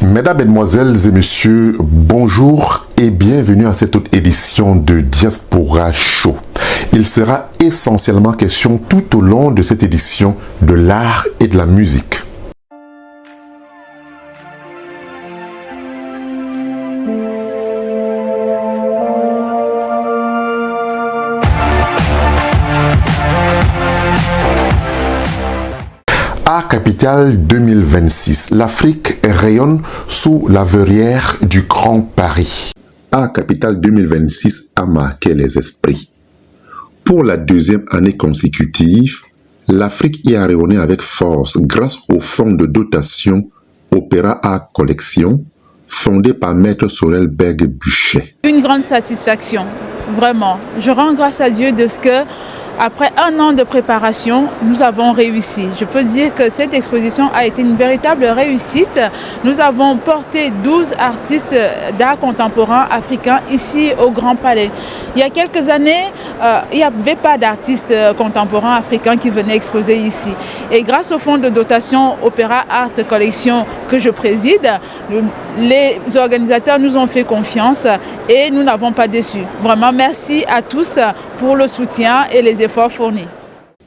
Mesdames, Mesdemoiselles et Messieurs, bonjour et bienvenue à cette autre édition de Diaspora Show. Il sera essentiellement question tout au long de cette édition de l'art et de la musique. Art Capital 2026, l'Afrique rayonne sous la verrière du Grand Paris. Art Capital 2026 a marqué les esprits. Pour la deuxième année consécutive, l'Afrique y a rayonné avec force grâce au fonds de dotation Opéra Art Collection, fondé par Maître Sorel Berg-Buchet. Une grande satisfaction, vraiment. Je rends grâce à Dieu de ce que, après un an de préparation, nous avons réussi. Je peux dire que cette exposition a été une véritable réussite. Nous avons porté 12 artistes d'art contemporain africains ici au Grand Palais. Il y a quelques années, il n'y avait pas d'artistes contemporains africains qui venaient exposer ici. Et grâce au fonds de dotation Opéra Art Collection que je préside, les organisateurs nous ont fait confiance et nous n'avons pas déçu. Vraiment, merci à tous pour le soutien et les efforts fournis.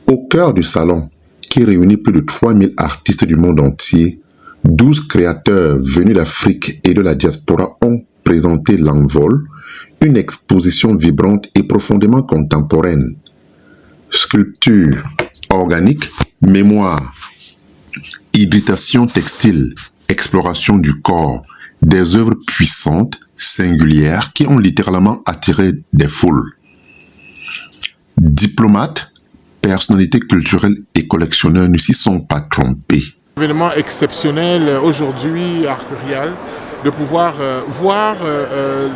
Au cœur du salon, qui réunit plus de 3000 artistes du monde entier, 12 créateurs venus d'Afrique et de la diaspora ont présenté l'Envol, une exposition vibrante et profondément contemporaine. Sculpture organique, mémoire, hybridation textile, exploration du corps, des œuvres puissantes, singulières, qui ont littéralement attiré des foules. Diplomates, personnalités culturelles et collectionneurs ne s'y sont pas trompés. Événement exceptionnel aujourd'hui à Arcurial, de pouvoir voir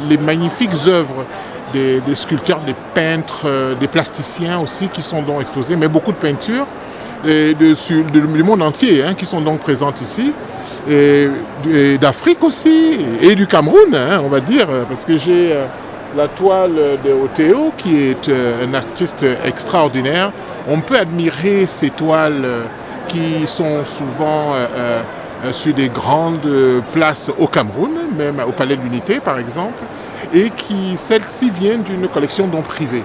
les magnifiques œuvres des sculpteurs, des peintres, des plasticiens aussi qui sont donc exposés, mais beaucoup de peintures du monde entier qui sont donc présentes ici, et d'Afrique aussi, et du Cameroun, on va dire, parce que j'ai la toile de Oteo qui est un artiste extraordinaire. On peut admirer ces toiles qui sont souvent sur des grandes places au Cameroun, même au Palais de l'Unité par exemple, et qui celles-ci viennent d'une collection donc privée.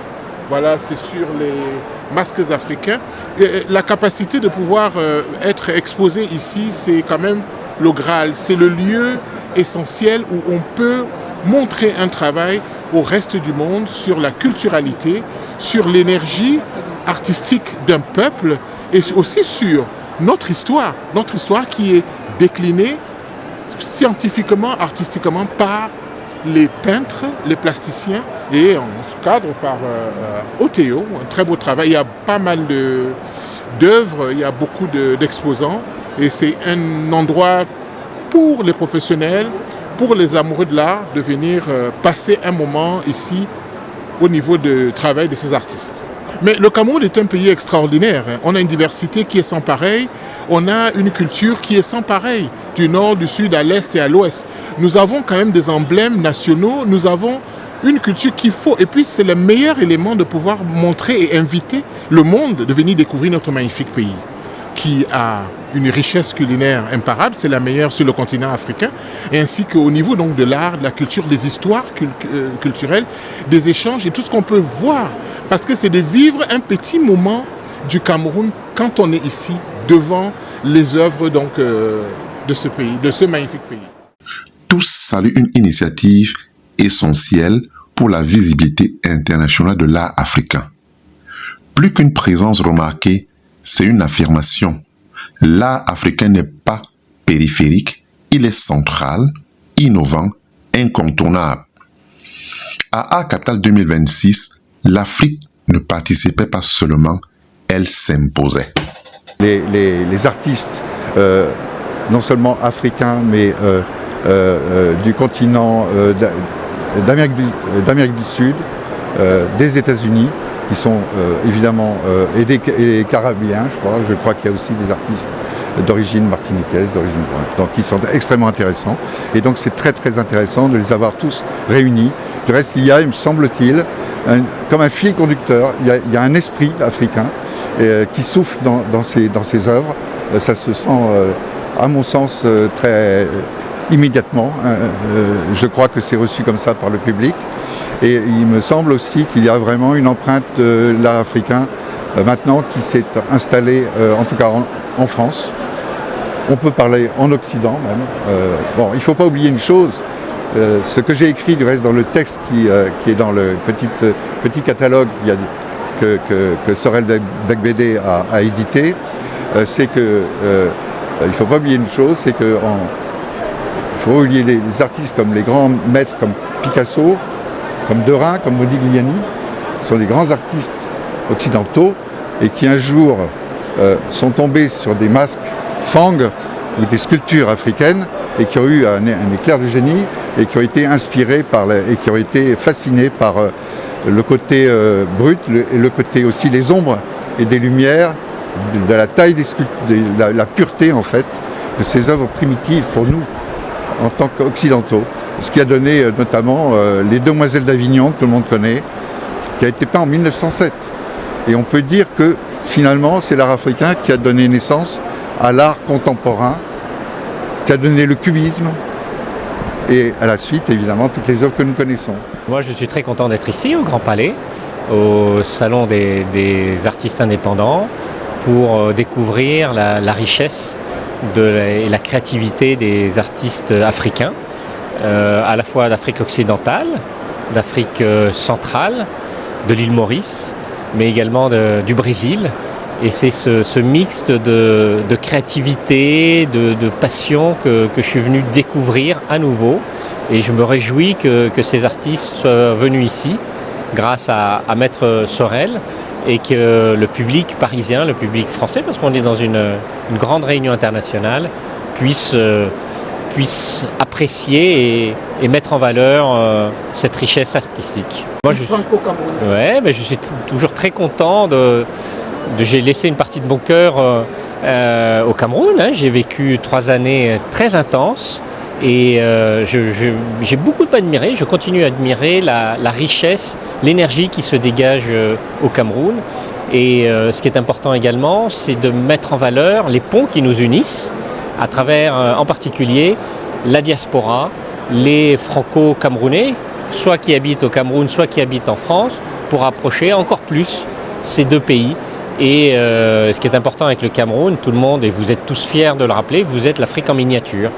Voilà, c'est sur les masques africains. Et la capacité de pouvoir être exposé ici, c'est quand même le Graal. C'est le lieu essentiel où on peut montrer un travail au reste du monde sur la culturalité, sur l'énergie artistique d'un peuple et aussi sur notre histoire qui est déclinée scientifiquement, artistiquement par les peintres, les plasticiens, et on se cadre par Oteo, un très beau travail. Il y a pas mal d'œuvres, il y a beaucoup d'exposants, et c'est un endroit pour les professionnels, pour les amoureux de l'art, de venir passer un moment ici au niveau du travail de ces artistes. Mais le Cameroun est un pays extraordinaire. On a une diversité qui est sans pareil. On a une culture qui est sans pareil, du nord, du sud, à l'est et à l'ouest. Nous avons quand même des emblèmes nationaux. Nous avons une culture qu'il faut. Et puis c'est le meilleur élément de pouvoir montrer et inviter le monde de venir découvrir notre magnifique pays, qui a une richesse culinaire imparable, c'est la meilleure sur le continent africain, et ainsi qu'au niveau donc de l'art, de la culture, des histoires culturelles, des échanges et tout ce qu'on peut voir. Parce que c'est de vivre un petit moment du Cameroun quand on est ici, devant les œuvres donc, de ce pays, de ce magnifique pays. Tous saluent une initiative essentielle pour la visibilité internationale de l'art africain. Plus qu'une présence remarquée, c'est une affirmation. L'art africain n'est pas périphérique, il est central, innovant, incontournable. À Art Capital 2026, l'Afrique ne participait pas seulement, elle s'imposait. Les artistes, non seulement africains, mais du continent d'Amérique du Sud, des États-Unis, qui sont évidemment et des Carabiens, je crois qu'il y a aussi des artistes d'origine martiniquaise, d'origine donc qui sont extrêmement intéressants. Et donc c'est très très intéressant de les avoir tous réunis. Du reste, il y a, il me semble-t-il, comme un fil conducteur, il y a un esprit africain qui souffle dans ces œuvres. Ça se sent, à mon sens, très immédiatement. Je crois que c'est reçu comme ça par le public. Et il me semble aussi qu'il y a vraiment une empreinte de l'art africain maintenant qui s'est installée, en tout cas en France. On peut parler en Occident même. Bon, il ne faut pas oublier une chose, ce que j'ai écrit du reste dans le texte qui est dans le petit catalogue que Sorel Beigbeder a édité, c'est que il ne faut pas oublier une chose, c'est que il faut oublier les artistes comme les grands maîtres comme Picasso, comme Derain, comme Modigliani, qui sont des grands artistes occidentaux et qui un jour sont tombés sur des masques Fang ou des sculptures africaines et qui ont eu un éclair de génie et qui ont été inspirés et qui ont été fascinés par le côté brut et le côté aussi les ombres et des lumières, de la taille des sculptures, la pureté en fait de ces œuvres primitives pour nous en tant qu'occidentaux. Ce qui a donné notamment les Demoiselles d'Avignon que tout le monde connaît, qui a été peint en 1907. Et on peut dire que finalement c'est l'art africain qui a donné naissance à l'art contemporain, qui a donné le cubisme et à la suite évidemment toutes les œuvres que nous connaissons. Moi je suis très content d'être ici au Grand Palais, au Salon des artistes indépendants, pour découvrir la richesse et la créativité des artistes africains, à la fois d'Afrique occidentale, d'Afrique centrale, de l'île Maurice, mais également du Brésil. Et c'est ce mix de créativité, de passion que je suis venu découvrir à nouveau. Et je me réjouis que ces artistes soient venus ici grâce à Maître Sorel et que le public parisien, le public français, parce qu'on est dans une grande réunion internationale, puisse apprécier et mettre en valeur cette richesse artistique. Moi, je suis toujours très content j'ai laissé une partie de mon cœur au Cameroun. J'ai vécu 3 années très intenses et j'ai beaucoup admiré, je continue à admirer la richesse, l'énergie qui se dégage au Cameroun. Et ce qui est important également, c'est de mettre en valeur les ponts qui nous unissent à travers en particulier la diaspora, les franco-camerounais, soit qui habitent au Cameroun, soit qui habitent en France, pour approcher encore plus ces deux pays. Et ce qui est important avec le Cameroun, tout le monde, et vous êtes tous fiers de le rappeler, vous êtes l'Afrique en miniature.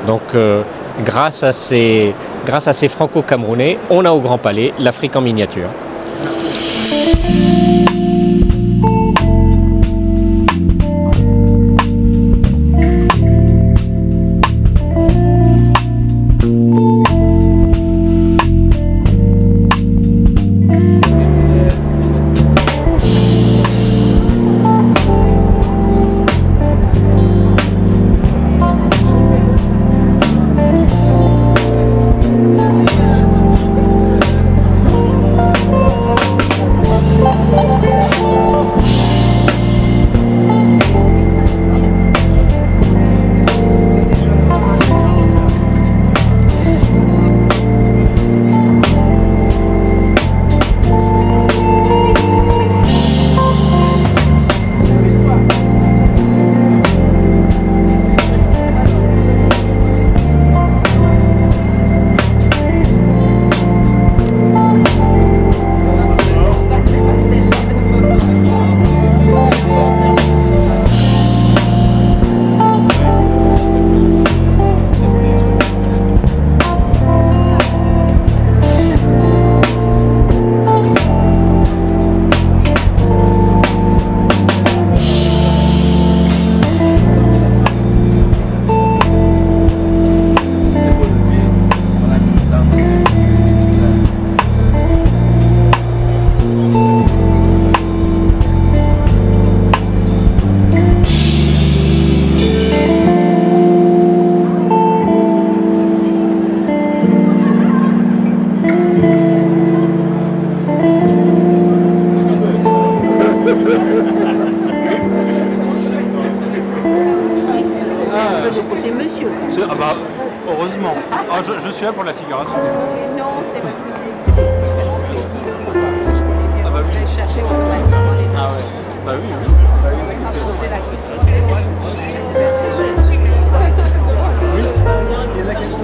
Donc grâce à ces franco-camerounais, on a au Grand Palais l'Afrique en miniature. Ah bah, heureusement. Ah, je suis là pour la figuration. Non, c'est parce que j'ai Ah bah oui. cherché automatiquement les Ah ouais. Bah oui, oui. à poser la question. Oui.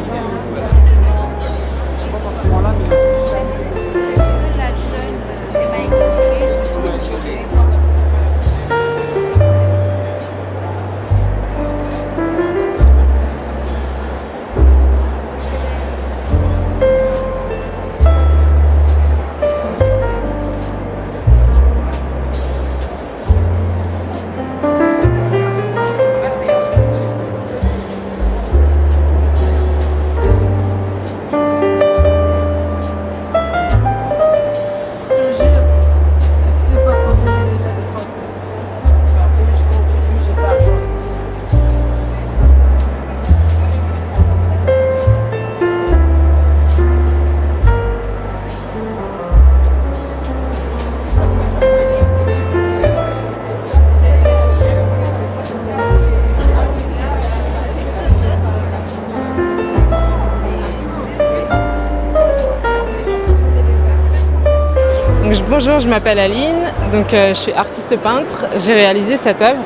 Bonjour, je m'appelle Aline, donc je suis artiste peintre. J'ai réalisé cette œuvre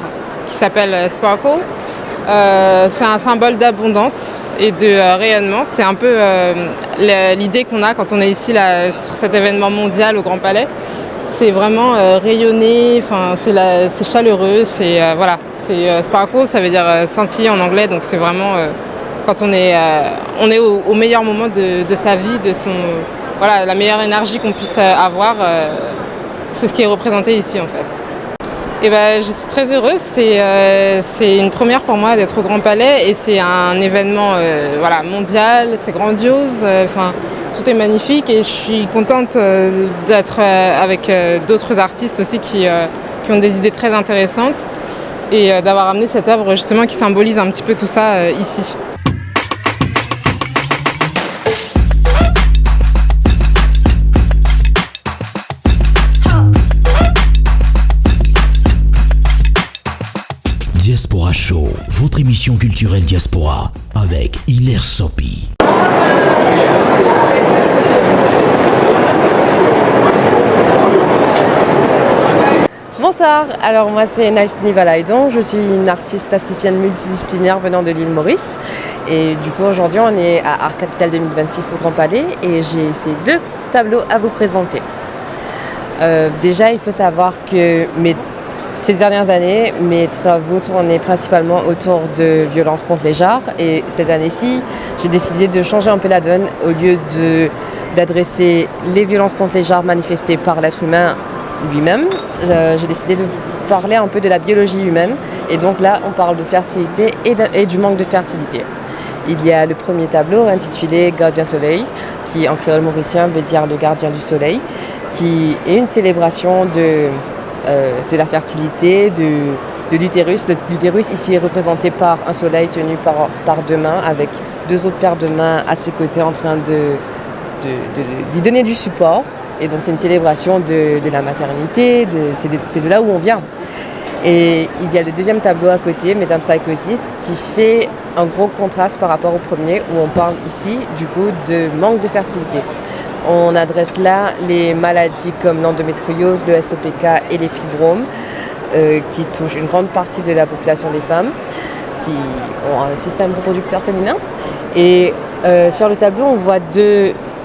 qui s'appelle Sparkle. C'est un symbole d'abondance et de rayonnement. C'est un peu l'idée qu'on a quand on est ici là, sur cet événement mondial au Grand Palais. C'est vraiment rayonner, c'est chaleureux, voilà. Sparkle, ça veut dire scintiller en anglais, donc c'est vraiment quand on est au meilleur moment de sa vie, voilà, la meilleure énergie qu'on puisse avoir, c'est ce qui est représenté ici en fait. Et je suis très heureuse, c'est une première pour moi d'être au Grand Palais et c'est un événement voilà, mondial, c'est grandiose, tout est magnifique et je suis contente d'être avec d'autres artistes aussi qui ont des idées très intéressantes et d'avoir amené cette œuvre justement qui symbolise un petit peu tout ça ici. Diaspora Show, votre émission culturelle diaspora avec Hilaire Sopi. Bonsoir, alors moi c'est Naistini Valaydon, je suis une artiste plasticienne multidisciplinaire venant de l'île Maurice et du coup aujourd'hui on est à Art Capital 2026 au Grand Palais et j'ai ces deux tableaux à vous présenter. Déjà il faut savoir que ces dernières années, mes travaux tournaient principalement autour de violences contre les genres et cette année-ci, j'ai décidé de changer un peu la donne au lieu d'adresser les violences contre les genres manifestées par l'être humain lui-même. J'ai décidé de parler un peu de la biologie humaine et donc là, on parle de fertilité et du manque de fertilité. Il y a le premier tableau intitulé Gardien Soleil, qui en créole mauricien veut dire le gardien du soleil, qui est une célébration de la fertilité, de l'utérus. L'utérus ici est représenté par un soleil tenu par deux mains avec deux autres paires de mains à ses côtés en train de lui donner du support. Et donc c'est une célébration de la maternité, c'est de là où on vient. Et il y a le deuxième tableau à côté, Metempsychosis, qui fait un gros contraste par rapport au premier où on parle ici du coup de manque de fertilité. On adresse là les maladies comme l'endométriose, le SOPK et les fibromes qui touchent une grande partie de la population des femmes qui ont un système reproducteur féminin. Et sur le tableau, on voit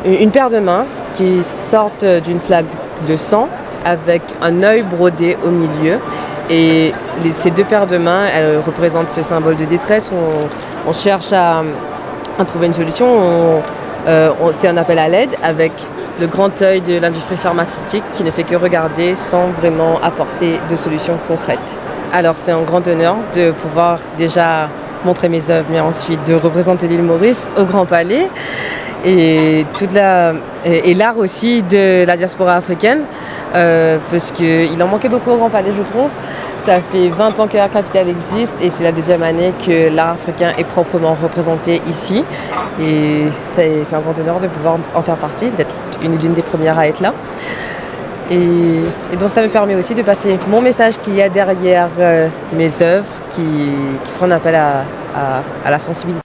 une paire de mains qui sortent d'une flaque de sang avec un œil brodé au milieu. Et ces deux paires de mains, elles représentent ce symbole de détresse où on cherche à trouver une solution. C'est un appel à l'aide avec le grand œil de l'industrie pharmaceutique qui ne fait que regarder sans vraiment apporter de solutions concrètes. Alors c'est un grand honneur de pouvoir déjà montrer mes œuvres, mais ensuite de représenter l'île Maurice au Grand Palais et l'art aussi de la diaspora africaine parce qu'il en manquait beaucoup au Grand Palais, je trouve. Ça fait 20 ans que Art Capital existe et c'est la deuxième année que l'art africain est proprement représenté ici. Et c'est un grand honneur de pouvoir en faire partie, d'être l'une des premières à être là. Et donc ça me permet aussi de passer mon message qu'il y a derrière mes œuvres qui sont un appel à la sensibilité.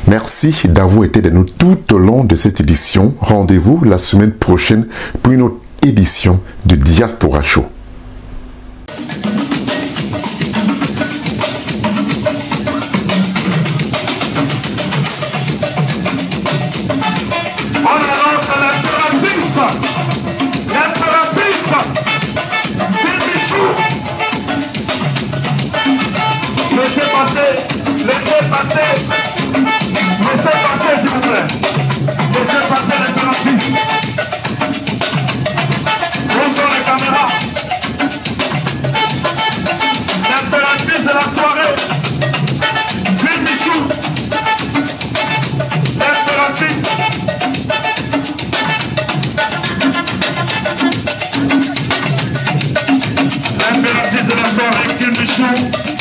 Merci d'avoir été de nous tout au long de cette édition. Rendez-vous la semaine prochaine pour une autre édition de Diaspora Show. Laissez passer s'il vous plaît. Laissez passer l'impératrice. Où sont les caméras? L'impératrice de la soirée. Jules Michou. L'impératrice. L'impératrice de la soirée, Jules Michou.